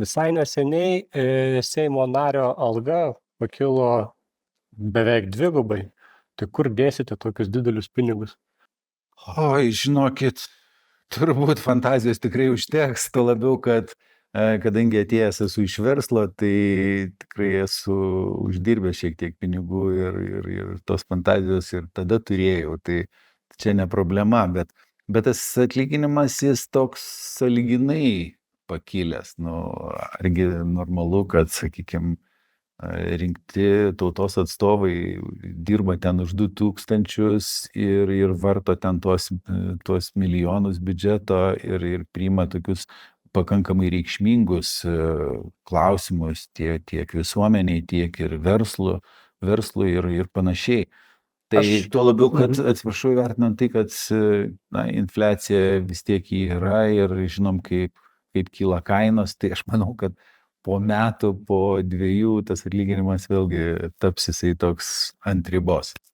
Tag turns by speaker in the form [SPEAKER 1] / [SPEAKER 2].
[SPEAKER 1] Visai neseniai Seimo nario alga pakilo beveik dvigubai. Tai kur dėsite tokius didelius pinigus?
[SPEAKER 2] Oi, žinokit, turbūt fantazijos tikrai užteks, tuo labiau, kad kadangi atėjęs esu iš verslo, tai tikrai esu uždirbęs šiek tiek pinigų ir tos fantazijos ir tada turėjau, tai čia ne problema, bet tas atlyginimas jis toks sąlyginai pakilęs, nu, argi normalu, kad, sakykime, rinkti tautos atstovai dirba ten už 2000 ir varto ten tuos milijonus biudžeto ir priima tokius pakankamai reikšmingus klausimus tiek visuomeniai, tiek ir verslui ir panašiai. Tai tuo labiau, kad, atsiprašau, vertinant tai, kad infliacija vis tiek yra ir žinom, kaip kyla kainos, tai aš manau, kad po metų, po 2 tas atlyginimas vėlgi taps jisai toks ant ribos.